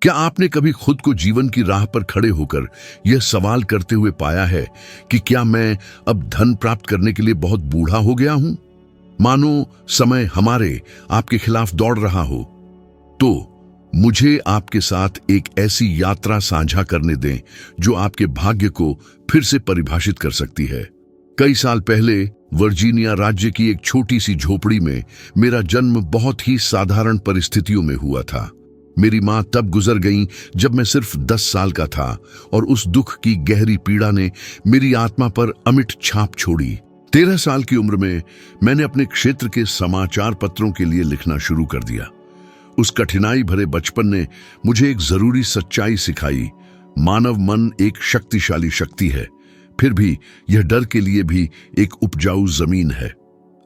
क्या आपने कभी खुद को जीवन की राह पर खड़े होकर यह सवाल करते हुए पाया है कि क्या मैं अब धन प्राप्त करने के लिए बहुत बूढ़ा हो गया हूं? मानो समय हमारे आपके खिलाफ दौड़ रहा हो। तो मुझे आपके साथ एक ऐसी यात्रा साझा करने दें जो आपके भाग्य को फिर से परिभाषित कर सकती है। कई साल पहले वर्जीनिया राज्य की एक छोटी सी झोपड़ी में मेरा जन्म बहुत ही साधारण परिस्थितियों में हुआ था। मेरी मां तब गुजर गईं जब मैं सिर्फ 10 साल का था और उस दुख की गहरी पीड़ा ने मेरी आत्मा पर अमिट छाप छोड़ी। 13 साल की उम्र में मैंने अपने क्षेत्र के समाचार पत्रों के लिए लिखना शुरू कर दिया। उस कठिनाई भरे बचपन ने मुझे एक जरूरी सच्चाई सिखाई। मानव मन एक शक्तिशाली शक्ति है, फिर भी यह डर के लिए भी एक उपजाऊ जमीन है।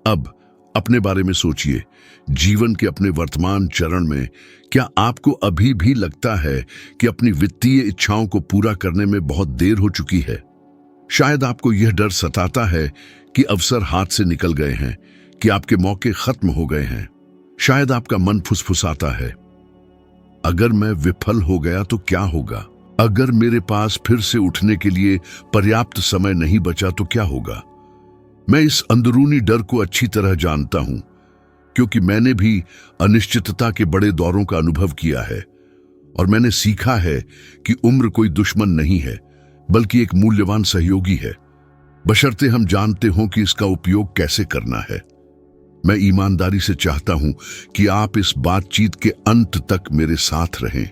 अब अपने बारे में सोचिए। जीवन के अपने वर्तमान चरण में क्या आपको अभी भी लगता है कि अपनी वित्तीय इच्छाओं को पूरा करने में बहुत देर हो चुकी है? शायद आपको यह डर सताता है कि अवसर हाथ से निकल गए हैं, कि आपके मौके खत्म हो गए हैं। शायद आपका मन फुसफुसाता है, अगर मैं विफल हो गया तो क्या होगा? अगर मेरे पास फिर से उठने के लिए पर्याप्त समय नहीं बचा तो क्या होगा? मैं इस अंदरूनी डर को अच्छी तरह जानता हूं, क्योंकि मैंने भी अनिश्चितता के बड़े दौरों का अनुभव किया है और मैंने सीखा है कि उम्र कोई दुश्मन नहीं है, बल्कि एक मूल्यवान सहयोगी है, बशर्ते हम जानते हों कि इसका उपयोग कैसे करना है। मैं ईमानदारी से चाहता हूं कि आप इस बातचीत के अंत तक मेरे साथ रहें,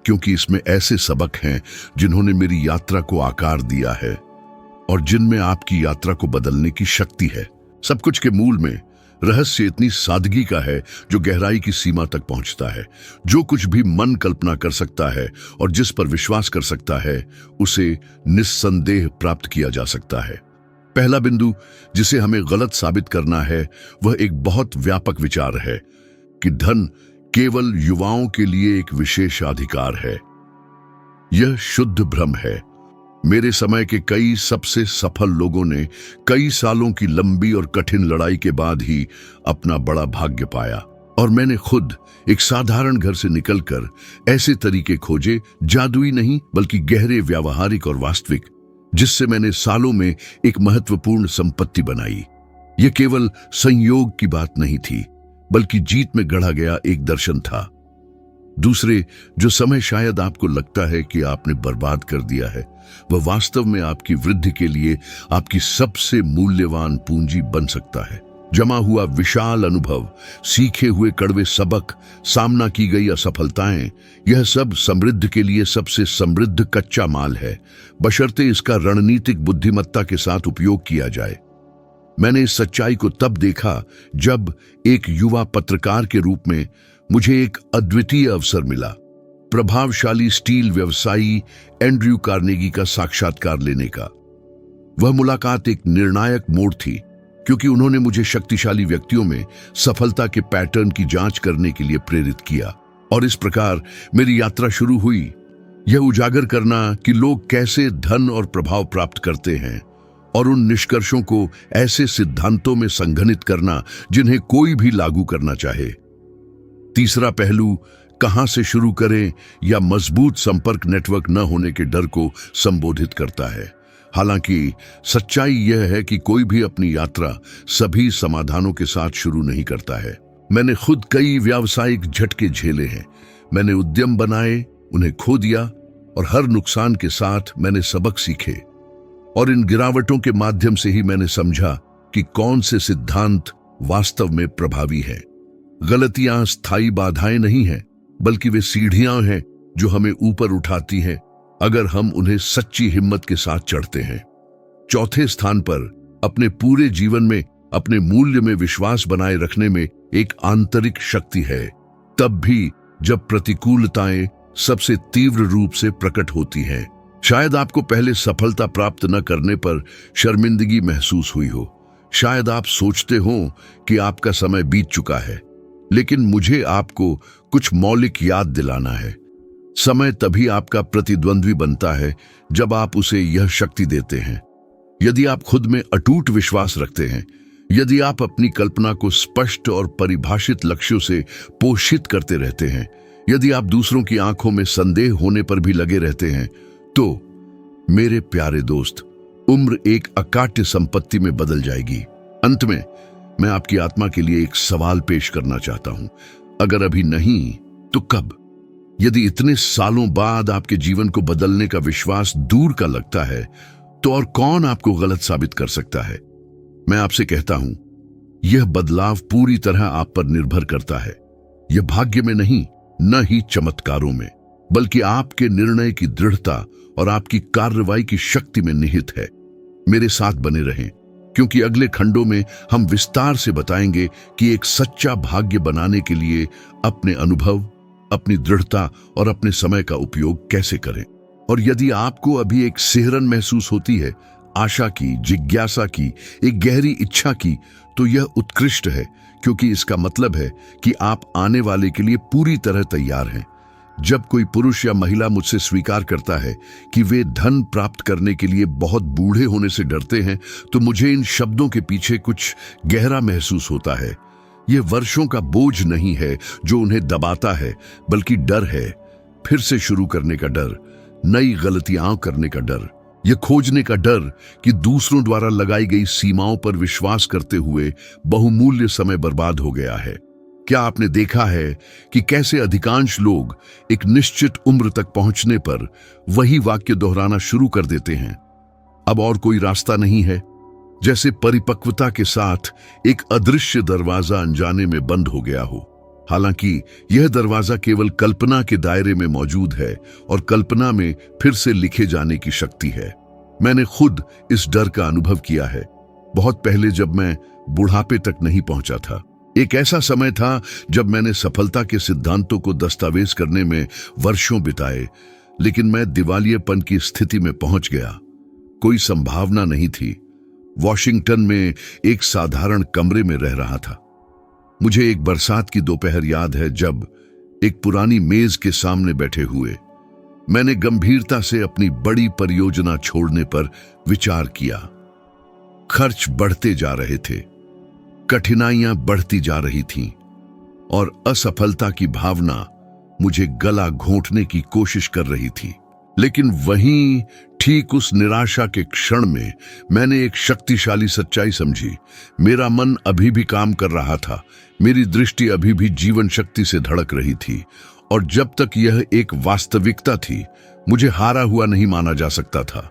क्योंकि इसमें ऐसे सबक हैं जिन्होंने मेरी यात्रा को आकार दिया है और जिनमें आपकी यात्रा को बदलने की शक्ति है। सब कुछ के मूल में रहस्य इतनी सादगी का है जो गहराई की सीमा तक पहुंचता है। जो कुछ भी मन कल्पना कर सकता है और जिस पर विश्वास कर सकता है, उसे निस्संदेह प्राप्त किया जा सकता है। पहला बिंदु जिसे हमें गलत साबित करना है वह एक बहुत व्यापक विचार है कि धन केवल युवाओं के लिए एक विशेषाधिकार है। यह शुद्ध भ्रम है। मेरे समय के कई सबसे सफल लोगों ने कई सालों की लंबी और कठिन लड़ाई के बाद ही अपना बड़ा भाग्य पाया, और मैंने खुद एक साधारण घर से निकलकर ऐसे तरीके खोजे, जादुई नहीं बल्कि गहरे, व्यावहारिक और वास्तविक, जिससे मैंने सालों में एक महत्वपूर्ण संपत्ति बनाई। यह केवल संयोग की बात नहीं थी, बल्कि जीत में गढ़ा गया एक दर्शन था। दूसरे, जो समय शायद आपको लगता है कि आपने बर्बाद कर दिया है, वह वास्तव में आपकी वृद्धि के लिए आपकी सबसे मूल्यवान पूंजी बन सकता है। जमा हुआ विशाल अनुभव, सीखे हुए कड़वे सबक, सामना की गई असफलताएं, यह सब समृद्धि के लिए सबसे समृद्ध कच्चा माल है, बशर्ते इसका रणनीतिक बुद्धिमत्ता के साथ उपयोग किया जाए। मैंने इस सच्चाई को तब देखा जब एक युवा पत्रकार के रूप में मुझे एक अद्वितीय अवसर मिला, प्रभावशाली स्टील व्यवसायी एंड्रयू कार्नेगी का साक्षात्कार लेने का। वह मुलाकात एक निर्णायक मोड़ थी, क्योंकि उन्होंने मुझे शक्तिशाली व्यक्तियों में सफलता के पैटर्न की जांच करने के लिए प्रेरित किया, और इस प्रकार मेरी यात्रा शुरू हुई। यह उजागर करना कि लोग कैसे धन और प्रभाव प्राप्त करते हैं, और उन निष्कर्षों को ऐसे सिद्धांतों में संघनित करना जिन्हें कोई भी लागू करना चाहे। तीसरा पहलू, कहां से शुरू करें या मजबूत संपर्क नेटवर्क न होने के डर को संबोधित करता है। हालांकि सच्चाई यह है कि कोई भी अपनी यात्रा सभी समाधानों के साथ शुरू नहीं करता है। मैंने खुद कई व्यावसायिक झटके झेले हैं। मैंने उद्यम बनाए, उन्हें खो दिया, और हर नुकसान के साथ मैंने सबक सीखे, और इन गिरावटों के माध्यम से ही मैंने समझा कि कौन से सिद्धांत वास्तव में प्रभावी हैं। गलतियां स्थायी बाधाएं नहीं हैं, बल्कि वे सीढ़ियां हैं जो हमें ऊपर उठाती हैं अगर हम उन्हें सच्ची हिम्मत के साथ चढ़ते हैं। चौथे स्थान पर, अपने पूरे जीवन में अपने मूल्य में विश्वास बनाए रखने में एक आंतरिक शक्ति है, तब भी जब प्रतिकूलताएं सबसे तीव्र रूप से प्रकट होती हैं। शायद आपको पहले सफलता प्राप्त न करने पर शर्मिंदगी महसूस हुई हो। शायद आप सोचते हो कि आपका समय बीत चुका है, लेकिन मुझे आपको कुछ मौलिक याद दिलाना है। समय तभी आपका प्रतिद्वंद्वी बनता है जब आप उसे यह शक्ति देते हैं। यदि आप खुद में अटूट विश्वास रखते हैं, यदि आप अपनी कल्पना को स्पष्ट और परिभाषित लक्ष्यों से पोषित करते रहते हैं, यदि आप दूसरों की आंखों में संदेह होने पर भी लगे रहते हैं, तो मेरे प्यारे दोस्त, उम्र एक अकाट्य संपत्ति में बदल जाएगी। अंत में मैं आपकी आत्मा के लिए एक सवाल पेश करना चाहता हूं। अगर अभी नहीं, तो कब? यदि इतने सालों बाद आपके जीवन को बदलने का विश्वास दूर का लगता है, तो और कौन आपको गलत साबित कर सकता है? मैं आपसे कहता हूं, यह बदलाव पूरी तरह आप पर निर्भर करता है। यह भाग्य में नहीं, न ही चमत्कारों में, बल्कि आपके निर्णय की दृढ़ता और आपकी कार्रवाई की शक्ति में निहित है। मेरे साथ बने रहें, क्योंकि अगले खंडों में हम विस्तार से बताएंगे कि एक सच्चा भाग्य बनाने के लिए अपने अनुभव, अपनी दृढ़ता और अपने समय का उपयोग कैसे करें। और यदि आपको अभी एक सिहरन महसूस होती है, आशा की, जिज्ञासा की, एक गहरी इच्छा की, तो यह उत्कृष्ट है, क्योंकि इसका मतलब है कि आप आने वाले के लिए पूरी तरह तैयार हैं। जब कोई पुरुष या महिला मुझसे स्वीकार करता है कि वे धन प्राप्त करने के लिए बहुत बूढ़े होने से डरते हैं, तो मुझे इन शब्दों के पीछे कुछ गहरा महसूस होता है। यह वर्षों का बोझ नहीं है जो उन्हें दबाता है, बल्कि डर है, फिर से शुरू करने का डर, नई गलतियां करने का डर, यह खोजने का डर कि दूसरों द्वारा लगाई गई सीमाओं पर विश्वास करते हुए बहुमूल्य समय बर्बाद हो गया है। क्या आपने देखा है कि कैसे अधिकांश लोग एक निश्चित उम्र तक पहुंचने पर वही वाक्य दोहराना शुरू कर देते हैं, अब और कोई रास्ता नहीं है, जैसे परिपक्वता के साथ एक अदृश्य दरवाजा अनजाने में बंद हो गया हो। हालांकि यह दरवाजा केवल कल्पना के दायरे में मौजूद है और कल्पना में फिर से लिखे जाने की शक्ति है। मैंने खुद इस डर का अनुभव किया है, बहुत पहले जब मैं बुढ़ापे तक नहीं पहुंचा था। एक ऐसा समय था जब मैंने सफलता के सिद्धांतों को दस्तावेज करने में वर्षों बिताए, लेकिन मैं दिवालियेपन की स्थिति में पहुंच गया। कोई संभावना नहीं थी। वॉशिंगटन में एक साधारण कमरे में रह रहा था। मुझे एक बरसात की दोपहर याद है, जब एक पुरानी मेज के सामने बैठे हुए मैंने गंभीरता से अपनी बड़ी परियोजना छोड़ने पर विचार किया। खर्च बढ़ते जा रहे थे, कठिनाइयां बढ़ती जा रही थीं और असफलता की भावना मुझे गला घोंटने की कोशिश कर रही थी। लेकिन वहीं ठीक उस निराशा के क्षण में मैंने एक शक्तिशाली सच्चाई समझी। मेरा मन अभी भी काम कर रहा था, मेरी दृष्टि अभी भी जीवन शक्ति से धड़क रही थी, और जब तक यह एक वास्तविकता थी, मुझे हारा हुआ नहीं माना जा सकता था।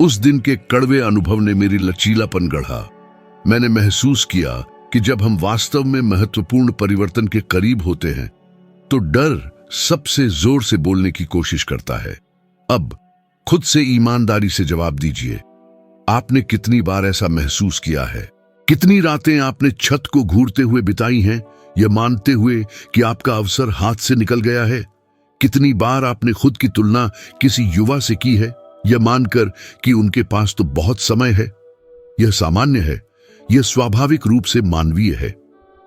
उस दिन के कड़वे अनुभव ने मेरी लचीलापन गढ़ा। मैंने महसूस किया कि जब हम वास्तव में महत्वपूर्ण परिवर्तन के करीब होते हैं, तो डर सबसे जोर से बोलने की कोशिश करता है। अब खुद से ईमानदारी से जवाब दीजिए, आपने कितनी बार ऐसा महसूस किया है? कितनी रातें आपने छत को घूरते हुए बिताई हैं, यह मानते हुए कि आपका अवसर हाथ से निकल गया है? कितनी बार आपने खुद की तुलना किसी युवा से की है, यह मानकर कि उनके पास तो बहुत समय है? यह सामान्य है, यह स्वाभाविक रूप से मानवीय है,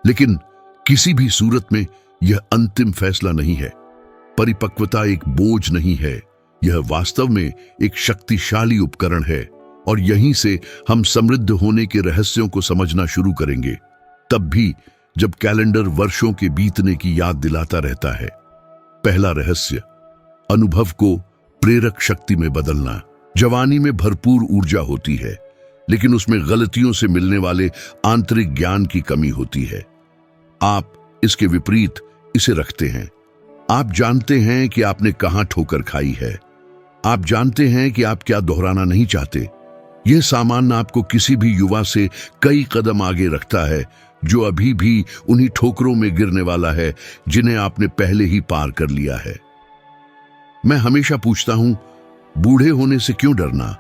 लेकिन किसी भी सूरत में यह अंतिम फैसला नहीं है। परिपक्वता एक बोझ नहीं है, यह वास्तव में एक शक्तिशाली उपकरण है, और यहीं से हम समृद्ध होने के रहस्यों को समझना शुरू करेंगे, तब भी जब कैलेंडर वर्षों के बीतने की याद दिलाता रहता है। पहला रहस्य, अनुभव को प्रेरक शक्ति में बदलना। जवानी में भरपूर ऊर्जा होती है, लेकिन उसमें गलतियों से मिलने वाले आंतरिक ज्ञान की कमी होती है। आप इसके विपरीत इसे रखते हैं। आप जानते हैं कि आपने कहां ठोकर खाई है, आप जानते हैं कि आप क्या दोहराना नहीं चाहते। यह सामान आपको किसी भी युवा से कई कदम आगे रखता है, जो अभी भी उन्हीं ठोकरों में गिरने वाला है जिन्हें आपने पहले ही पार कर लिया है। मैं हमेशा पूछता हूं, बूढ़े होने से क्यों डरना,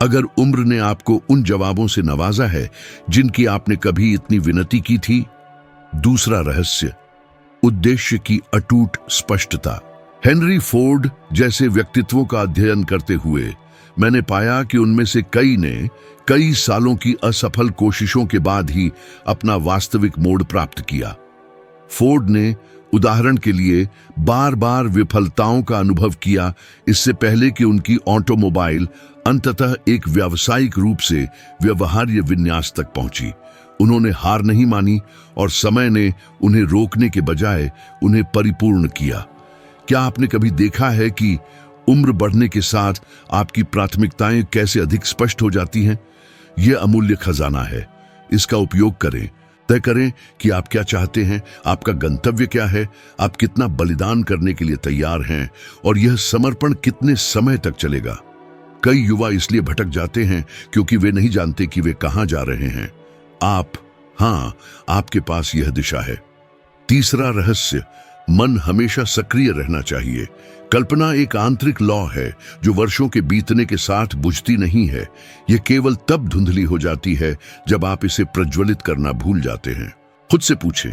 अगर उम्र ने आपको उन जवाबों से नवाजा है जिनकी आपने कभी इतनी विनती की थी? दूसरा रहस्य, उद्देश्य की अटूट स्पष्टता। हेनरी फोर्ड जैसे व्यक्तित्वों का अध्ययन करते हुए मैंने पाया कि उनमें से कई ने कई सालों की असफल कोशिशों के बाद ही अपना वास्तविक मोड़ प्राप्त किया। फोर्ड ने उदाहरण के लिए बार बार विफलताओं का अनुभव किया, इससे पहले कि उनकी ऑटोमोबाइल अंततः एक व्यावसायिक रूप से व्यवहार्य विन्यास तक पहुंची। उन्होंने हार नहीं मानी और समय ने उन्हें रोकने के बजाय उन्हें परिपूर्ण किया। क्या आपने कभी देखा है कि उम्र बढ़ने के साथ आपकी प्राथमिकताएं कैसे अधिक स्पष्ट हो जाती हैं? यह अमूल्य खजाना है। इसका उपयोग करें। तय करें कि आप क्या चाहते हैं, आपका गंतव्य क्या है, आप कितना बलिदान करने के लिए तैयार हैं और यह समर्पण कितने समय तक चलेगा। कई युवा इसलिए भटक जाते हैं क्योंकि वे नहीं जानते कि वे कहां जा रहे हैं। आपके पास यह दिशा है। तीसरा रहस्य, मन हमेशा सक्रिय रहना चाहिए। कल्पना एक आंतरिक लौ है जो वर्षों के बीतने के साथ बुझती नहीं है। यह केवल तब धुंधली हो जाती है जब आप इसे प्रज्वलित करना भूल जाते हैं। खुद से पूछें,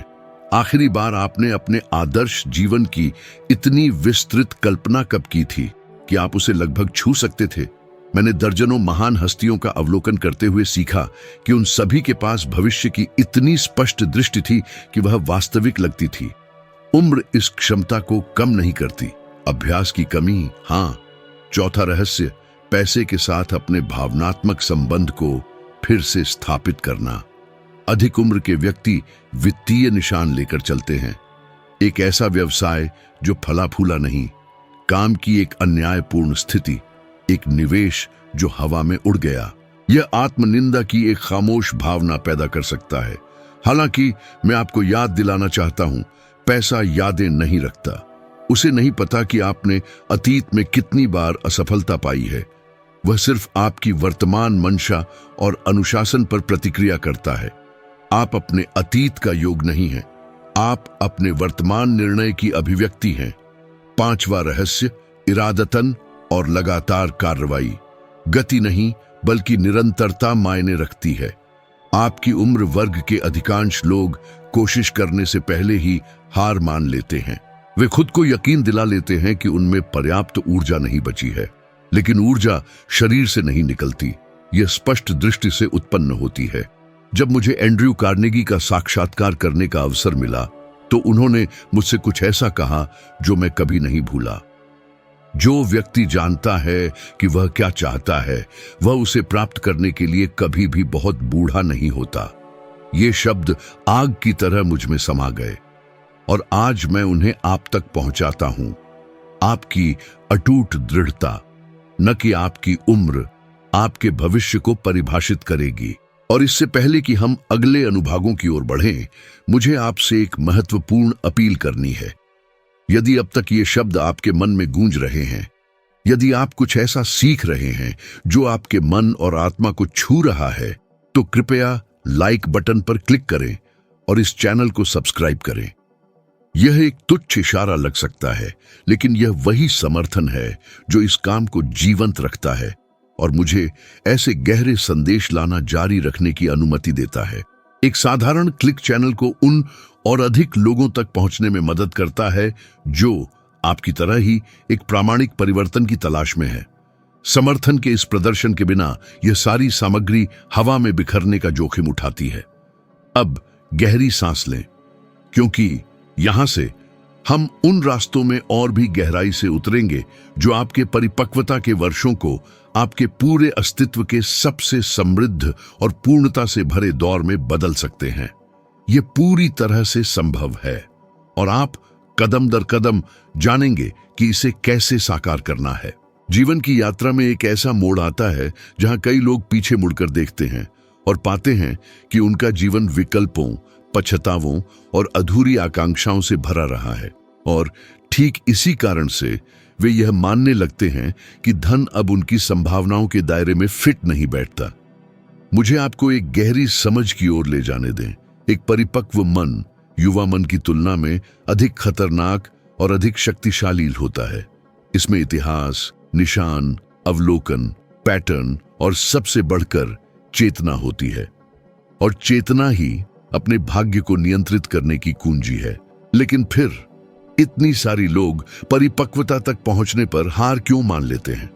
आखिरी बार आपने अपने आदर्श जीवन की इतनी विस्तृत कल्पना कब की थी कि आप उसे लगभग छू सकते थे? मैंने दर्जनों महान हस्तियों का अवलोकन करते हुए सीखा कि उन सभी के पास भविष्य की इतनी स्पष्ट दृष्टि थी कि वह वास्तविक लगती थी। उम्र इस क्षमता को कम नहीं करती, अभ्यास की कमी हाँ। चौथा रहस्य, पैसे के साथ अपने भावनात्मक संबंध को फिर से स्थापित करना। अधिक उम्र के व्यक्ति वित्तीय निशान लेकर चलते हैं। एक ऐसा व्यवसाय जो फला फूला नहीं, काम की एक अन्यायपूर्ण स्थिति, एक निवेश जो हवा में उड़ गया। यह आत्मनिंदा की एक खामोश भावना पैदा कर सकता है। हालांकि मैं आपको याद दिलाना चाहता हूं, पैसा यादें नहीं रखता। उसे नहीं पता कि आपने अतीत में कितनी बार असफलता पाई है। वह सिर्फ आपकी वर्तमान मंशा और अनुशासन पर प्रतिक्रिया करता है। आप अपने अतीत का योग नहीं हैं, आप अपने वर्तमान निर्णय की अभिव्यक्ति हैं। पांचवा रहस्य, इरादतन और लगातार कार्रवाई। गति नहीं बल्कि निरंतरता मायने रखती है। आपकी उम्र वर्ग के अधिकांश लोग कोशिश करने से पहले ही हार मान लेते हैं। वे खुद को यकीन दिला लेते हैं कि उनमें पर्याप्त ऊर्जा नहीं बची है, लेकिन ऊर्जा शरीर से नहीं निकलती, यह स्पष्ट दृष्टि से उत्पन्न होती है। जब मुझे एंड्रयू कार्नेगी का साक्षात्कार करने का अवसर मिला तो उन्होंने मुझसे कुछ ऐसा कहा जो मैं कभी नहीं भूला। जो व्यक्ति जानता है कि वह क्या चाहता है, वह उसे प्राप्त करने के लिए कभी भी बहुत बूढ़ा नहीं होता। ये शब्द आग की तरह मुझ में समा गए और आज मैं उन्हें आप तक पहुंचाता हूं। आपकी अटूट दृढ़ता, न कि आपकी उम्र, आपके भविष्य को परिभाषित करेगी। और इससे पहले कि हम अगले अनुभागों की ओर बढ़ें, मुझे आपसे एक महत्वपूर्ण अपील करनी है। यदि अब तक ये शब्द आपके मन में गूंज रहे हैं, यदि आप कुछ ऐसा सीख रहे हैं जो आपके मन और आत्मा को छू रहा है, तो कृपया लाइक बटन पर क्लिक करें और इस चैनल को सब्सक्राइब करें। यह एक तुच्छ इशारा लग सकता है, लेकिन यह वही समर्थन है जो इस काम को जीवंत रखता है और मुझे ऐसे गहरे संदेश लाना जारी रखने की अनुमति देता है। एक साधारण क्लिक चैनल को उन और अधिक लोगों तक पहुंचने में मदद करता है जो आपकी तरह ही एक प्रामाणिक परिवर्तन की तलाश में है। समर्थन के इस प्रदर्शन के बिना यह सारी सामग्री हवा में बिखरने का जोखिम उठाती है। अब गहरी सांस लें, क्योंकि यहां से हम उन रास्तों में और भी गहराई से उतरेंगे जो आपके परिपक्वता के वर्षों को आपके पूरे अस्तित्व के सबसे समृद्ध और पूर्णता से भरे दौर में बदल सकते हैं। यह पूरी तरह से संभव है और आप कदम दर कदम जानेंगे कि इसे कैसे साकार करना है। जीवन की यात्रा में एक ऐसा मोड़ आता है जहां कई लोग पीछे मुड़कर देखते हैं और पाते हैं कि उनका जीवन विकल्पों, पछतावों और अधूरी आकांक्षाओं से भरा रहा है। और ठीक इसी कारण से वे यह मानने लगते हैं कि धन अब उनकी संभावनाओं के दायरे में फिट नहीं बैठता। मुझे आपको एक गहरी समझ की ओर ले जाने दें। एक परिपक्व मन युवा मन की तुलना में अधिक खतरनाक और अधिक शक्तिशाली होता है। इसमें इतिहास, निशान, अवलोकन, पैटर्न और सबसे बढ़कर चेतना होती है। और चेतना ही अपने भाग्य को नियंत्रित करने की कुंजी है। लेकिन फिर इतनी सारी लोग परिपक्वता तक पहुंचने पर हार क्यों मान लेते हैं?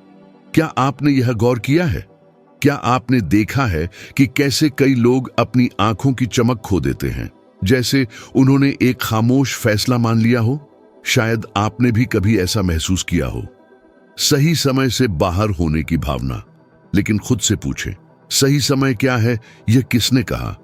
क्या आपने यह गौर किया है? क्या आपने देखा है कि कैसे कई लोग अपनी आंखों की चमक खो देते हैं, जैसे उन्होंने एक खामोश फैसला मान लिया हो? शायद आपने भी कभी ऐसा महसूस किया हो। सही समय से बाहर होने की भावना। लेकिन खुद से पूछें, सही समय क्या है? यह किसने कहा?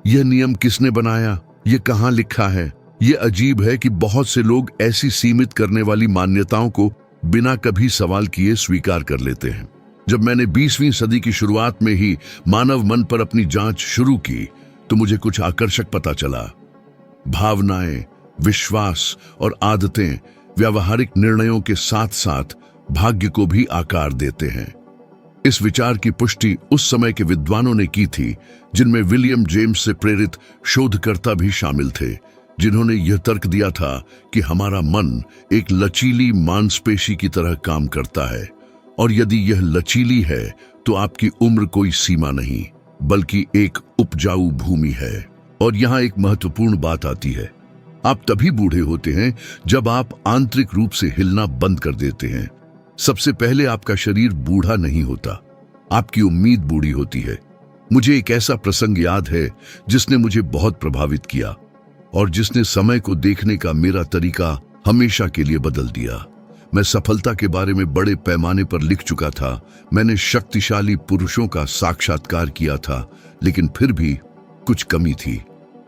यह नियम किसने बनाया? ये कहाँ लिखा है? ये अजीब है कि बहुत से लोग ऐसी सीमित करने वाली मान्यताओं को बिना कभी सवाल किए स्वीकार कर लेते हैं। जब मैंने 20वीं सदी की शुरुआत में ही मानव मन पर अपनी जांच शुरू की तो मुझे कुछ आकर्षक पता चला। भावनाएं, विश्वास और आदतें व्यावहारिक निर्णयों के साथ साथ भाग्य को भी आकार देते हैं। इस विचार की पुष्टि उस समय के विद्वानों ने की थी, जिनमें विलियम जेम्स से प्रेरित शोधकर्ता भी शामिल थे, जिन्होंने यह तर्क दिया था कि हमारा मन एक लचीली मांसपेशी की तरह काम करता है और यदि यह लचीली है तो आपकी उम्र कोई सीमा नहीं बल्कि एक उपजाऊ भूमि है। और यहाँ एक महत्वपूर्ण बात आती है, आप तभी बूढ़े होते हैं जब आप आंतरिक रूप से हिलना बंद कर देते हैं। सबसे पहले आपका शरीर बूढ़ा नहीं होता, आपकी उम्मीद बूढ़ी होती है। मुझे एक ऐसा प्रसंग याद है जिसने मुझे बहुत प्रभावित किया और जिसने समय को देखने का मेरा तरीका हमेशा के लिए बदल दिया। मैं सफलता के बारे में बड़े पैमाने पर लिख चुका था, मैंने शक्तिशाली पुरुषों का साक्षात्कार किया था, लेकिन फिर भी कुछ कमी थी।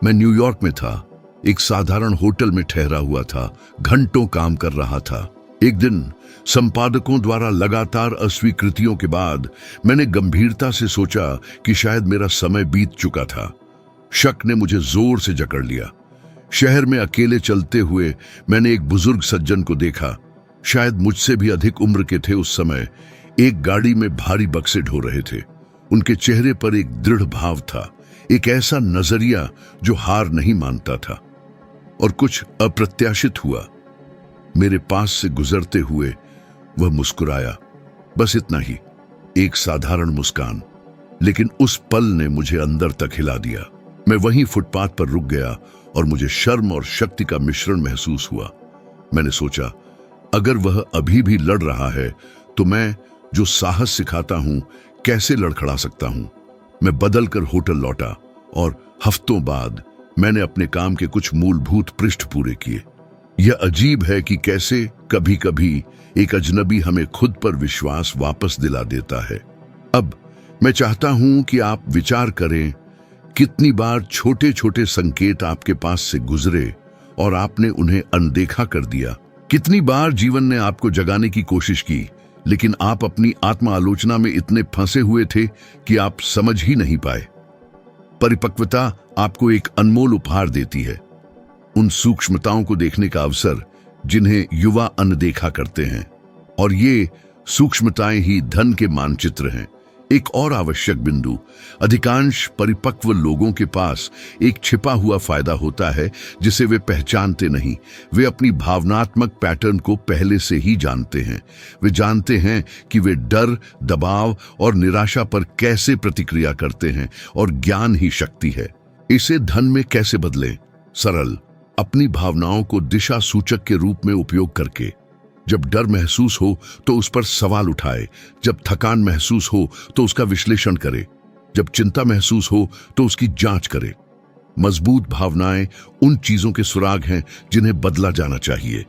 मैं न्यूयॉर्क में था, एक साधारण होटल में ठहरा हुआ था, घंटों काम कर रहा था। एक दिन संपादकों द्वारा लगातार अस्वीकृतियों के बाद मैंने गंभीरता से सोचा कि शायद मेरा समय बीत चुका था। शक ने मुझे जोर से जकड़ लिया। शहर में अकेले चलते हुए मैंने एक बुजुर्ग सज्जन को देखा, शायद मुझसे भी अधिक उम्र के थे उस समय। एक गाड़ी में भारी बक्से ढो रहे थे। उनके चेहरे पर एक दृढ़ भाव था, एक ऐसा नजरिया जो हार नहीं मानता था। और कुछ अप्रत्याशित हुआ। मेरे पास से गुजरते हुए वह मुस्कुराया, बस इतना ही, एक साधारण मुस्कान, लेकिन उस पल ने मुझे अंदर तक हिला दिया। मैं वहीं फुटपाथ पर रुक गया और मुझे शर्म और शक्ति का मिश्रण महसूस हुआ। मैंने सोचा, अगर वह अभी भी लड़ रहा है तो मैं जो साहस सिखाता हूं कैसे लड़खड़ा सकता हूं। मैं बदल कर होटल लौटा और हफ्तों बाद मैंने अपने काम के कुछ मूलभूत पृष्ठ पूरे किए। यह अजीब है कि कैसे कभी कभी एक अजनबी हमें खुद पर विश्वास वापस दिला देता है। अब मैं चाहता हूं कि आप विचार करें, कितनी बार छोटे छोटे संकेत आपके पास से गुजरे और आपने उन्हें अनदेखा कर दिया। कितनी बार जीवन ने आपको जगाने की कोशिश की, लेकिन आप अपनी आत्म आलोचना में इतने फंसे हुए थे कि आप समझ ही नहीं पाए। परिपक्वता आपको एक अनमोल उपहार देती है, उन सूक्ष्मताओं को देखने का अवसर जिन्हें युवा अनदेखा करते हैं। और ये सूक्ष्मताएं ही धन के मानचित्र हैं। एक और आवश्यक बिंदु, अधिकांश परिपक्व लोगों के पास एक छिपा हुआ फायदा होता है जिसे वे पहचानते नहीं। वे अपनी भावनात्मक पैटर्न को पहले से ही जानते हैं। वे जानते हैं कि वे डर, दबाव और निराशा पर कैसे प्रतिक्रिया करते हैं, और ज्ञान ही शक्ति है। इसे धन में कैसे बदलें? सरल, अपनी भावनाओं को दिशा सूचक के रूप में उपयोग करके। जब डर महसूस हो तो उस पर सवाल उठाए, जब थकान महसूस हो तो उसका विश्लेषण करे, जब चिंता महसूस हो तो उसकी जांच करे। मजबूत भावनाएं उन चीजों के सुराग हैं जिन्हें बदला जाना चाहिए।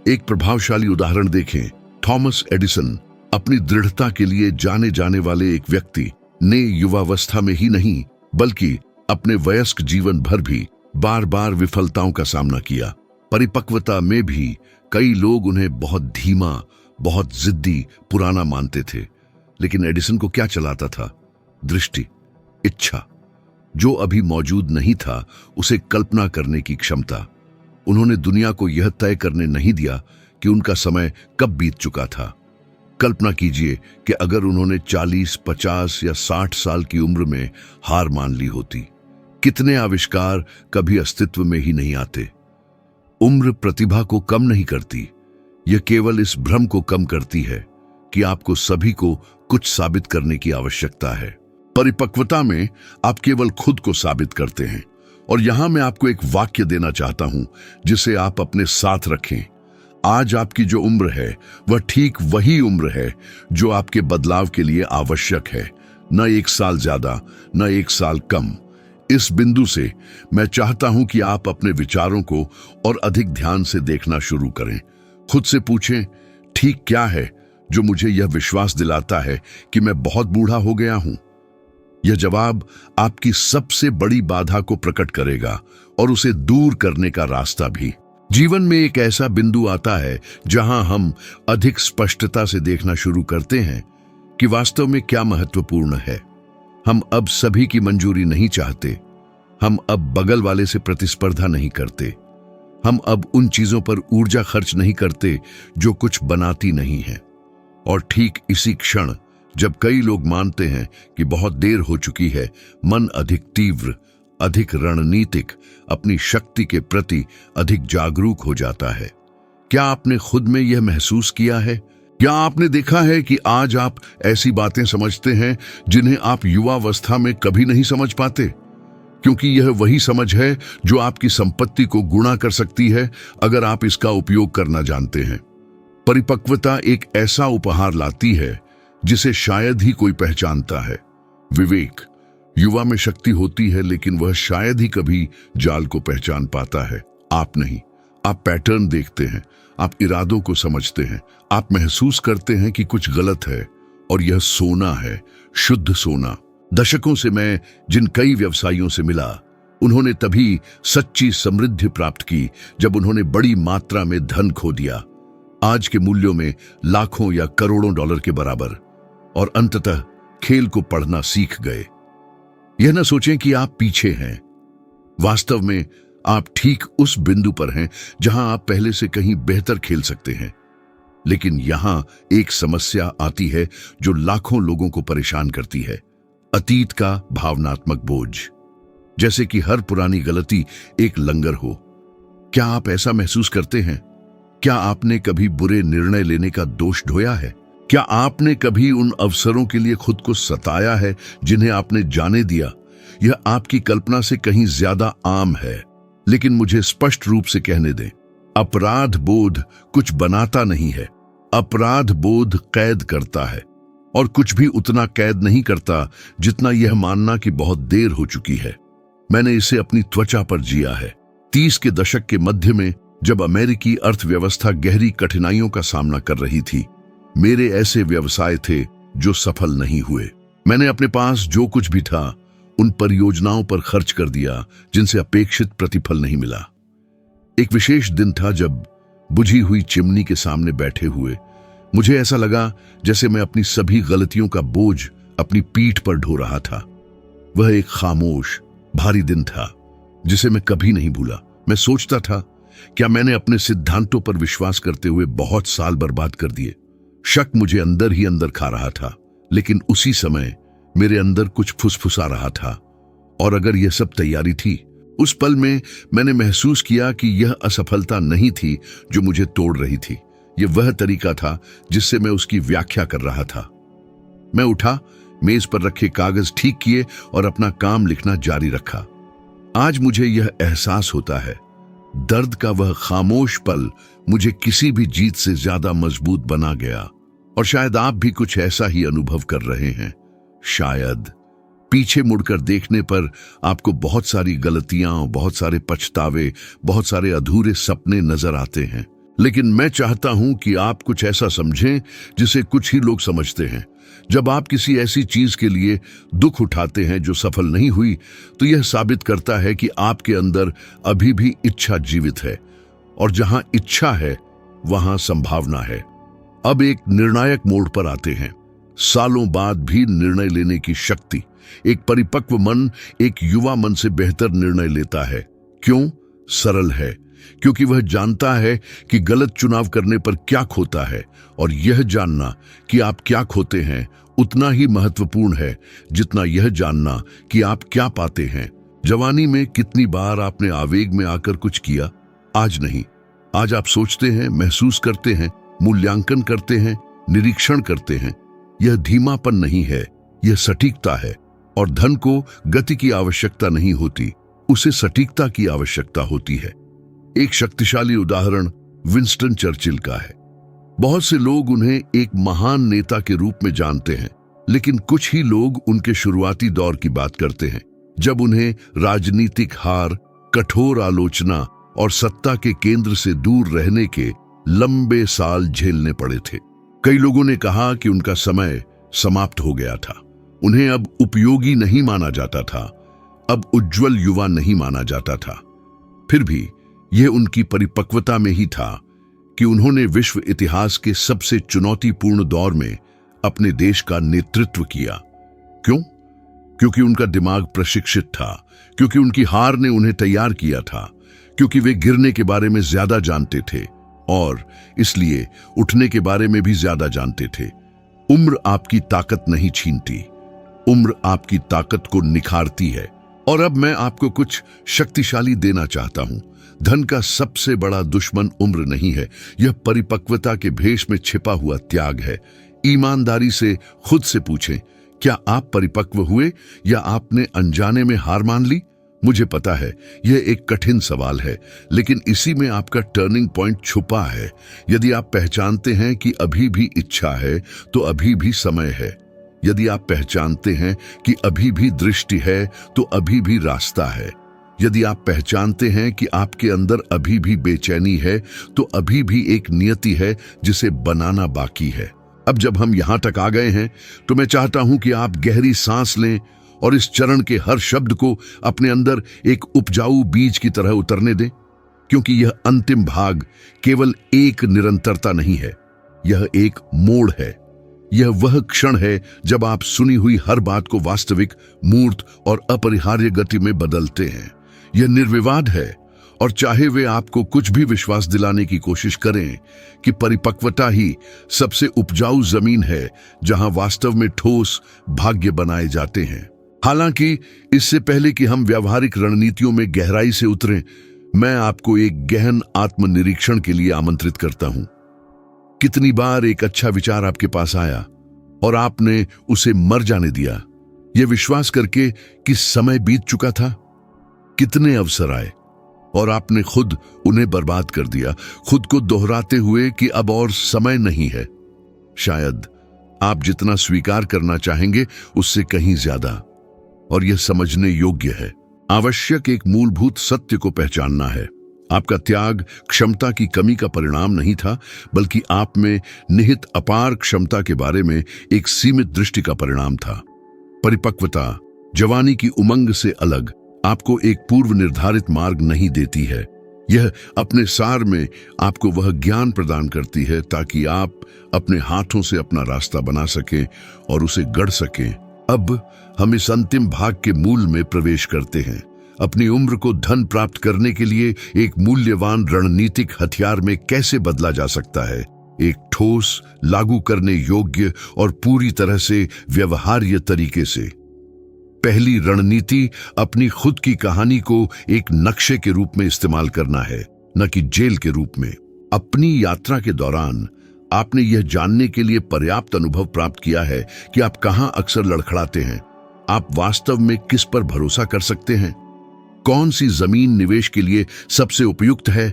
एक प्रभावशाली उदाहरण देखें। थॉमस एडिसन, अपनी दृढ़ता के लिए जाने जाने वाले एक व्यक्ति, ने युवावस्था में ही नहीं बल्कि अपने वयस्क जीवन भर भी बार बार विफलताओं का सामना किया। परिपक्वता में भी कई लोग उन्हें बहुत धीमा, बहुत जिद्दी, पुराना मानते थे, लेकिन एडिसन को क्या चलाता था? दृष्टि, इच्छा। जो अभी मौजूद नहीं था उसे कल्पना करने की क्षमता। उन्होंने दुनिया को यह तय करने नहीं दिया कि उनका समय कब बीत चुका था। कल्पना कीजिए कि अगर उन्होंने 40, 50 या 60 साल की उम्र में हार मान ली होती, कितने आविष्कार कभी अस्तित्व में ही नहीं आते। उम्र प्रतिभा को कम नहीं करती, यह केवल इस भ्रम को कम करती है कि आपको सभी को कुछ साबित करने की आवश्यकता है। परिपक्वता में आप केवल खुद को साबित करते हैं। और यहां मैं आपको एक वाक्य देना चाहता हूं जिसे आप अपने साथ रखें। आज आपकी जो उम्र है वह ठीक वही उम्र है जो आपके बदलाव के लिए आवश्यक है, न 1 साल ज्यादा, न 1 साल कम। इस बिंदु से मैं चाहता हूं कि आप अपने विचारों को और अधिक ध्यान से देखना शुरू करें। खुद से पूछें, ठीक क्या है जो मुझे यह विश्वास दिलाता है कि मैं बहुत बूढ़ा हो गया हूं? यह जवाब आपकी सबसे बड़ी बाधा को प्रकट करेगा और उसे दूर करने का रास्ता भी। जीवन में एक ऐसा बिंदु आता है जहां हम अधिक स्पष्टता से देखना शुरू करते हैं कि वास्तव में क्या महत्वपूर्ण है। हम अब सभी की मंजूरी नहीं चाहते। हम अब बगल वाले से प्रतिस्पर्धा नहीं करते। हम अब उन चीजों पर ऊर्जा खर्च नहीं करते जो कुछ बनाती नहीं है। और ठीक इसी क्षण जब कई लोग मानते हैं कि बहुत देर हो चुकी है, मन अधिक तीव्र, अधिक रणनीतिक, अपनी शक्ति के प्रति अधिक जागरूक हो जाता है। क्या आपने खुद में यह महसूस किया है? क्या आपने देखा है कि आज आप ऐसी बातें समझते हैं जिन्हें आप युवावस्था में कभी नहीं समझ पाते? क्योंकि यह वही समझ है जो आपकी संपत्ति को गुणा कर सकती है अगर आप इसका उपयोग करना जानते हैं। परिपक्वता एक ऐसा उपहार लाती है जिसे शायद ही कोई पहचानता है। विवेक, युवा में शक्ति होती है लेकिन वह शायद ही कभी जाल को पहचान पाता है। आप नहीं। आप पैटर्न देखते हैं, आप इरादों को समझते हैं, आप महसूस करते हैं कि कुछ गलत है, और यह सोना है, शुद्ध सोना। दशकों से मैं जिन कई व्यवसायियों से मिला, उन्होंने तभी सच्ची समृद्धि प्राप्त की जब उन्होंने बड़ी मात्रा में धन खो दिया, आज के मूल्यों में लाखों या करोड़ों डॉलर के बराबर, और अंततः खेल को पढ़ना सीख गए। यह न सोचें कि आप पीछे हैं। वास्तव में आप ठीक उस बिंदु पर हैं जहां आप पहले से कहीं बेहतर खेल सकते हैं। लेकिन यहां एक समस्या आती है जो लाखों लोगों को परेशान करती है। अतीत का भावनात्मक बोझ। जैसे कि हर पुरानी गलती एक लंगर हो। क्या आप ऐसा महसूस करते हैं? क्या आपने कभी बुरे निर्णय लेने का दोष ढोया है? क्या आपने कभी उन अवसरों के लिए खुद को सताया है जिन्हें आपने जाने दिया? यह आपकी कल्पना से कहीं ज्यादा आम है, लेकिन मुझे स्पष्ट रूप से कहने दें, अपराध बोध कुछ बनाता नहीं है। अपराध बोध कैद करता है, और कुछ भी उतना कैद नहीं करता जितना यह मानना कि बहुत देर हो चुकी है। मैंने इसे अपनी त्वचा पर जिया है। 30 के दशक के मध्य में जब अमेरिकी अर्थव्यवस्था गहरी कठिनाइयों का सामना कर रही थी, मेरे ऐसे व्यवसाय थे जो सफल नहीं हुए। मैंने अपने पास जो कुछ भी था उन परियोजनाओं पर खर्च कर दिया जिनसे अपेक्षित प्रतिफल नहीं मिला। एक विशेष दिन था जब बुझी हुई चिमनी के सामने बैठे हुए मुझे ऐसा लगा जैसे मैं अपनी सभी गलतियों का बोझ अपनी पीठ पर ढो रहा था। वह एक खामोश, भारी दिन था जिसे मैं कभी नहीं भूला। मैं सोचता था, क्या मैंने अपने सिद्धांतों पर विश्वास करते हुए बहुत साल बर्बाद कर दिए? शक मुझे अंदर ही अंदर खा रहा था, लेकिन उसी समय मेरे अंदर कुछ फुसफुसा रहा था। और अगर यह सब तैयारी थी, उस पल में मैंने महसूस किया कि यह असफलता नहीं थी जो मुझे तोड़ रही थी। यह वह तरीका था जिससे मैं उसकी व्याख्या कर रहा था। मैं उठा, मेज पर रखे कागज ठीक किए और अपना काम लिखना जारी रखा। आज मुझे यह एहसास होता है, दर्द का वह खामोश पल मुझे किसी भी जीत से ज्यादा मजबूत बना गया। और शायद आप भी कुछ ऐसा ही अनुभव कर रहे हैं। शायद पीछे मुड़कर देखने पर आपको बहुत सारी गलतियां, बहुत सारे पछतावे, बहुत सारे अधूरे सपने नजर आते हैं। लेकिन मैं चाहता हूं कि आप कुछ ऐसा समझें जिसे कुछ ही लोग समझते हैं। जब आप किसी ऐसी चीज के लिए दुख उठाते हैं जो सफल नहीं हुई, तो यह साबित करता है कि आपके अंदर अभी भी इच्छा जीवित है, और जहां इच्छा है वहां संभावना है। अब एक निर्णायक मोड़ पर आते हैं। सालों बाद भी निर्णय लेने की शक्ति। एक परिपक्व मन एक युवा मन से बेहतर निर्णय लेता है। क्यों? सरल है, क्योंकि वह जानता है कि गलत चुनाव करने पर क्या खोता है, और यह जानना कि आप क्या खोते हैं उतना ही महत्वपूर्ण है जितना यह जानना कि आप क्या पाते हैं। जवानी में कितनी बार आपने आवेग में आकर कुछ किया? आज नहीं। आज आप सोचते हैं, महसूस करते हैं, मूल्यांकन करते हैं, निरीक्षण करते हैं। यह धीमापन नहीं है, यह सटीकता है। और धन को गति की आवश्यकता नहीं होती, उसे सटीकता की आवश्यकता होती है। एक शक्तिशाली उदाहरण विंस्टन चर्चिल का है। बहुत से लोग उन्हें एक महान नेता के रूप में जानते हैं, लेकिन कुछ ही लोग उनके शुरुआती दौर की बात करते हैं, जब उन्हें राजनीतिक हार, कठोर आलोचना और सत्ता के केंद्र से दूर रहने के लंबे साल झेलने पड़े थे। कई लोगों ने कहा कि उनका समय समाप्त हो गया था। उन्हें अब उपयोगी नहीं माना जाता था, अब उज्जवल युवा नहीं माना जाता था। फिर भी यह उनकी परिपक्वता में ही था कि उन्होंने विश्व इतिहास के सबसे चुनौतीपूर्ण दौर में अपने देश का नेतृत्व किया। क्यों? क्योंकि उनका दिमाग प्रशिक्षित था, क्योंकि उनकी हार ने उन्हें तैयार किया था, क्योंकि वे गिरने के बारे में ज्यादा जानते थे और इसलिए उठने के बारे में भी ज्यादा जानते थे। उम्र आपकी ताकत नहीं छीनती, उम्र आपकी ताकत को निखारती है। और अब मैं आपको कुछ शक्तिशाली देना चाहता हूं। धन का सबसे बड़ा दुश्मन उम्र नहीं है, यह परिपक्वता के भेष में छिपा हुआ त्याग है। ईमानदारी से खुद से पूछें, क्या आप परिपक्व हुए या आपने अनजाने में हार मान ली? मुझे पता है यह एक कठिन सवाल है, लेकिन इसी में आपका टर्निंग पॉइंट छुपा है। यदि आप पहचानते हैं कि अभी भी इच्छा है तो अभी भी समय है। यदि आप पहचानते हैं कि अभी भी दृष्टि है तो अभी भी रास्ता है। यदि आप पहचानते हैं कि आपके अंदर अभी भी बेचैनी है तो अभी भी एक नियति है जिसे बनाना बाकी है। अब जब हम यहां तक आ गए हैं तो मैं चाहता हूं कि आप गहरी सांस लें और इस चरण के हर शब्द को अपने अंदर एक उपजाऊ बीज की तरह उतरने दें, क्योंकि यह अंतिम भाग केवल एक निरंतरता नहीं है, यह एक मोड़ है। यह वह क्षण है जब आप सुनी हुई हर बात को वास्तविक, मूर्त और अपरिहार्य गति में बदलते हैं। यह निर्विवाद है, और चाहे वे आपको कुछ भी विश्वास दिलाने की कोशिश करें कि परिपक्वता ही सबसे उपजाऊ जमीन है जहां वास्तव में ठोस भाग्य बनाए जाते हैं। हालांकि इससे पहले कि हम व्यावहारिक रणनीतियों में गहराई से उतरें, मैं आपको एक गहन आत्मनिरीक्षण के लिए आमंत्रित करता हूं। कितनी बार एक अच्छा विचार आपके पास आया और आपने उसे मर जाने दिया, यह विश्वास करके कि समय बीत चुका था? कितने अवसर आए और आपने खुद उन्हें बर्बाद कर दिया, खुद को दोहराते हुए कि अब और समय नहीं है। शायद आप जितना स्वीकार करना चाहेंगे उससे कहीं ज्यादा, और यह समझने योग्य है। आवश्यक एक मूलभूत सत्य को पहचानना है। आपका त्याग क्षमता की कमी का परिणाम नहीं था, बल्कि आप में निहित अपार क्षमता के बारे में एक सीमित दृष्टि का परिणाम था। परिपक्वता जवानी की उमंग से अलग आपको एक पूर्व निर्धारित मार्ग नहीं देती है। यह अपने सार में आपको वह ज्ञान प्रदान करती है ताकि आप अपने हाथों से अपना रास्ता बना सकें और उसे गढ़ सकें। अब हम इस अंतिम भाग के मूल में प्रवेश करते हैं। अपनी उम्र को धन प्राप्त करने के लिए एक मूल्यवान रणनीतिक हथियार में कैसे बदला जा सकता है, एक ठोस, लागू करने योग्य और पूरी तरह से व्यवहार्य तरीके से। पहली रणनीति अपनी खुद की कहानी को एक नक्शे के रूप में इस्तेमाल करना है, न कि जेल के रूप में। अपनी यात्रा के दौरान आपने यह जानने के लिए पर्याप्त अनुभव प्राप्त किया है कि आप कहां अक्सर लड़खड़ाते हैं, आप वास्तव में किस पर भरोसा कर सकते हैं, कौन सी जमीन निवेश के लिए सबसे उपयुक्त है,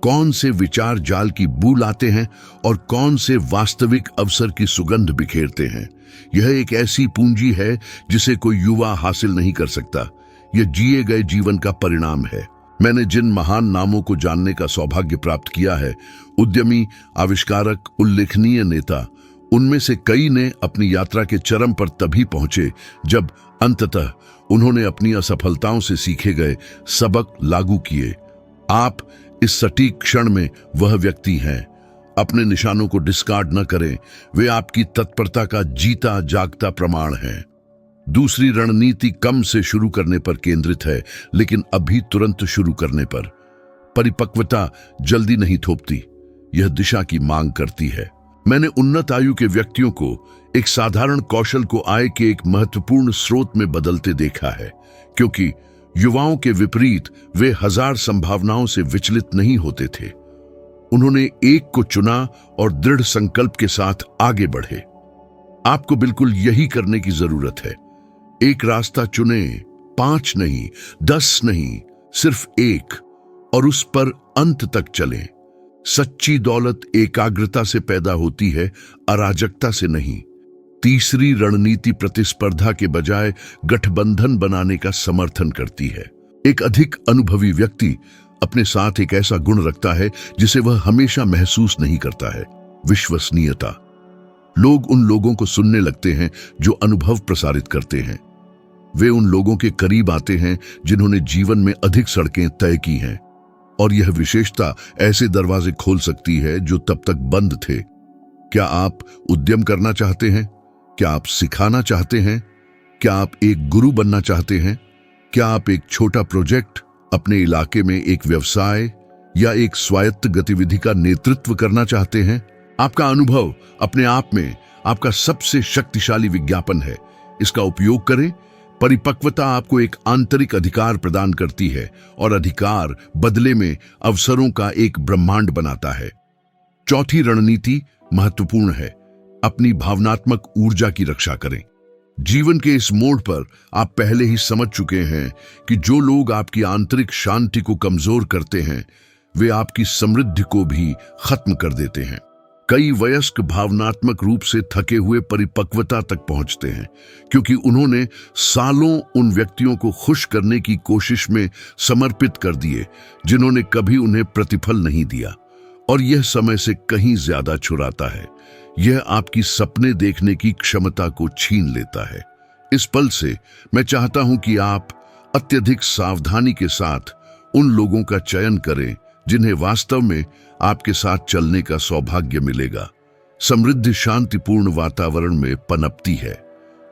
कौन से विचार जाल की बू लाते हैं और कौन से वास्तविक अवसर की सुगंध बिखेरते हैं। यह एक ऐसी पूंजी है जिसे कोई युवा हासिल नहीं कर सकता। यह जिए गए जीवन का परिणाम है। मैंने जिन महान नामों को जानने का सौभाग्य प्राप्त किया है, उद्यमी, आविष्कारक, उल्लेखनीय नेता, उनमें से कई ने अपनी यात्रा के चरम पर तभी पहुंचे जब अंततः उन्होंने अपनी असफलताओं से सीखे गए सबक लागू किए। आप इस सटीक क्षण में वह व्यक्ति हैं। अपने निशानों को डिस्कार्ड न करें, वे आपकी तत्परता का जीता जागता प्रमाण हैं। दूसरी रणनीति कम से शुरू करने पर केंद्रित है, लेकिन अभी तुरंत शुरू करने पर। परिपक्वता जल्दी नहीं थोपती, यह दिशा की मांग करती है। मैंने उन्नत आयु के व्यक्तियों को एक साधारण कौशल को आय के एक महत्वपूर्ण स्रोत में बदलते देखा है, क्योंकि युवाओं के विपरीत वे हजार संभावनाओं से विचलित नहीं होते थे। उन्होंने एक को चुना और दृढ़ संकल्प के साथ आगे बढ़े। आपको बिल्कुल यही करने की जरूरत है। एक रास्ता चुने, 5 नहीं, 10 नहीं, सिर्फ एक, और उस पर अंत तक चलें। सच्ची दौलत एकाग्रता से पैदा होती है, अराजकता से नहीं। तीसरी रणनीति प्रतिस्पर्धा के बजाय गठबंधन बनाने का समर्थन करती है। एक अधिक अनुभवी व्यक्ति अपने साथ एक ऐसा गुण रखता है जिसे वह हमेशा महसूस नहीं करता है, विश्वसनीयता। लोग उन लोगों को सुनने लगते हैं जो अनुभव प्रसारित करते हैं। वे उन लोगों के करीब आते हैं जिन्होंने जीवन में अधिक सड़कें तय की हैं, और यह विशेषता ऐसे दरवाजे खोल सकती है जो तब तक बंद थे। क्या आप उद्यम करना चाहते हैं? क्या आप सिखाना चाहते हैं? क्या आप एक गुरु बनना चाहते हैं? क्या आप एक छोटा प्रोजेक्ट, अपने इलाके में एक व्यवसाय या एक स्वायत्त गतिविधि का नेतृत्व करना चाहते हैं? आपका अनुभव अपने आप में आपका सबसे शक्तिशाली विज्ञापन है। इसका उपयोग करें। परिपक्वता आपको एक आंतरिक अधिकार प्रदान करती है, और अधिकार बदले में अवसरों का एक ब्रह्मांड बनाता है। चौथी रणनीति महत्वपूर्ण है। अपनी भावनात्मक ऊर्जा की रक्षा करें। जीवन के इस मोड़ पर आप पहले ही समझ चुके हैं कि जो लोग आपकी आंतरिक शांति को कमजोर करते हैं, वे आपकी समृद्धि को भी खत्म कर देते हैं। कई वयस्क भावनात्मक रूप से थके हुए परिपक्वता तक पहुंचते हैं क्योंकि उन्होंने सालों उन व्यक्तियों को खुश करने की कोशिश में समर्पित कर दिए जिन्होंने कभी उन्हें प्रतिफल नहीं दिया, और यह समय से कहीं ज्यादा चुराता है। यह आपकी सपने देखने की क्षमता को छीन लेता है। इस पल से मैं चाहता हूं कि आप अत्यधिक सावधानी के साथ उन लोगों का चयन करें जिन्हें वास्तव में आपके साथ चलने का सौभाग्य मिलेगा। समृद्धि शांतिपूर्ण वातावरण में पनपती है,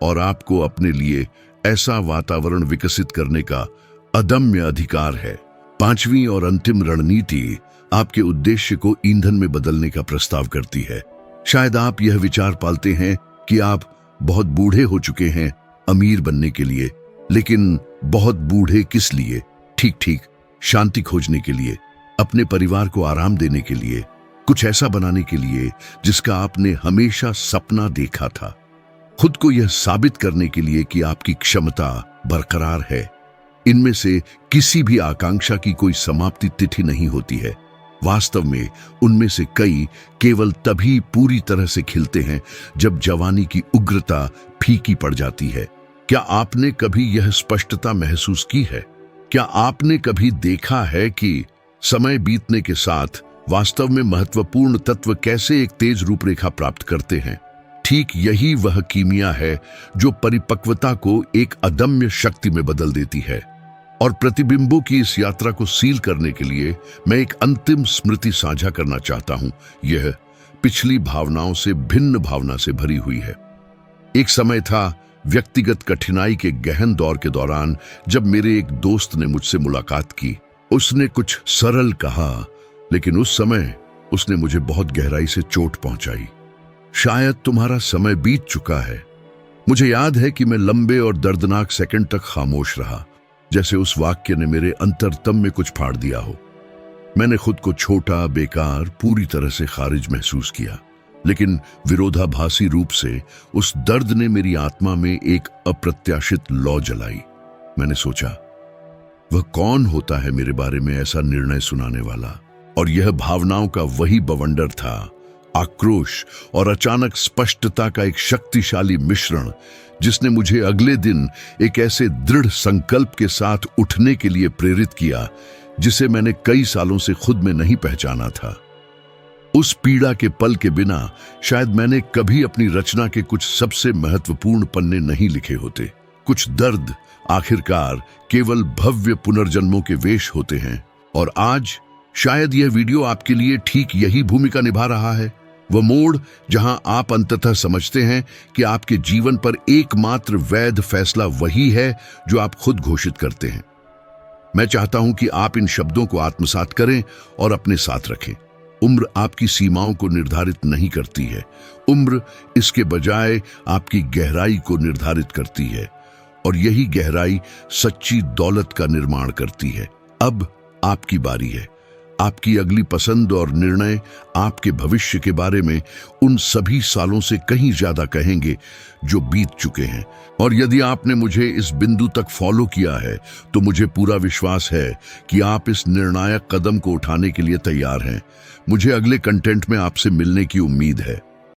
और आपको अपने लिए ऐसा वातावरण विकसित करने का अदम्य अधिकार है। पांचवी और अंतिम रणनीति आपके उद्देश्य को ईंधन में बदलने का प्रस्ताव करती है। शायद आप यह विचार पालते हैं कि आप बहुत बूढ़े हो चुके हैं अमीर बनने के लिए, लेकिन बहुत बूढ़े किस लिए? ठीक, शांति खोजने के लिए, अपने परिवार को आराम देने के लिए, कुछ ऐसा बनाने के लिए जिसका आपने हमेशा सपना देखा था, खुद को यह साबित करने के लिए कि आपकी क्षमता बरकरार है। इनमें से किसी भी आकांक्षा की कोई समाप्ति तिथि नहीं होती है। वास्तव में उनमें से कई केवल तभी पूरी तरह से खिलते हैं जब जवानी की उग्रता फीकी पड़ जाती है। क्या आपने कभी यह स्पष्टता महसूस की है? क्या आपने कभी देखा है कि समय बीतने के साथ वास्तव में महत्वपूर्ण तत्व कैसे एक तेज रूपरेखा प्राप्त करते हैं? ठीक यही वह कीमिया है जो परिपक्वता को एक अदम्य शक्ति में बदल देती है। और प्रतिबिंबों की इस यात्रा को सील करने के लिए मैं एक अंतिम स्मृति साझा करना चाहता हूं। यह पिछली भावनाओं से भिन्न भावना से भरी हुई है। एक समय था, व्यक्तिगत कठिनाई के गहन दौर के दौरान, जब मेरे एक दोस्त ने मुझसे मुलाकात की। उसने कुछ सरल कहा, लेकिन उस समय उसने मुझे बहुत गहराई से चोट पहुंचाई। शायद तुम्हारा समय बीत चुका है। मुझे याद है कि मैं लंबे और दर्दनाक सेकंड तक खामोश रहा, जैसे उस वाक्य ने मेरे अंतरतम में कुछ फाड़ दिया हो। मैंने खुद को छोटा, बेकार, पूरी तरह से खारिज महसूस किया, लेकिन विरोधाभासी रूप से उस दर्द ने मेरी आत्मा में एक अप्रत्याशित लौ जलाई। मैंने सोचा, वह कौन होता है मेरे बारे में ऐसा निर्णय सुनाने वाला? और यह भावनाओं का वही बवंडर था, आक्रोश और अचानक स्पष्टता का एक शक्तिशाली मिश्रण, जिसने मुझे अगले दिन एक ऐसे दृढ़ संकल्प के साथ उठने के लिए प्रेरित किया जिसे मैंने कई सालों से खुद में नहीं पहचाना था। उस पीड़ा के पल के बिना शायद मैंने कभी अपनी रचना के कुछ सबसे महत्वपूर्ण पन्ने नहीं लिखे होते। कुछ दर्द आखिरकार केवल भव्य पुनर्जन्मों के वेश होते हैं, और आज शायद यह वीडियो आपके लिए ठीक यही भूमिका निभा रहा है। वह मोड़ जहां आप अंततः समझते हैं कि आपके जीवन पर एकमात्र वैध फैसला वही है जो आप खुद घोषित करते हैं। मैं चाहता हूं कि आप इन शब्दों को आत्मसात करें और अपने साथ रखें। उम्र आपकी सीमाओं को निर्धारित नहीं करती है। उम्र इसके बजाय आपकी गहराई को निर्धारित करती है, और यही गहराई सच्ची दौलत का निर्माण करती है। अब आपकी बारी है। आपकी अगली पसंद और निर्णय आपके भविष्य के बारे में उन सभी सालों से कहीं ज्यादा कहेंगे जो बीत चुके हैं। और यदि आपने मुझे इस बिंदु तक फॉलो किया है, तो मुझे पूरा विश्वास है कि आप इस निर्णायक कदम को उठाने के लिए तैयार हैं। मुझे अगले कंटेंट में आपसे मिलने की उम्मीद है।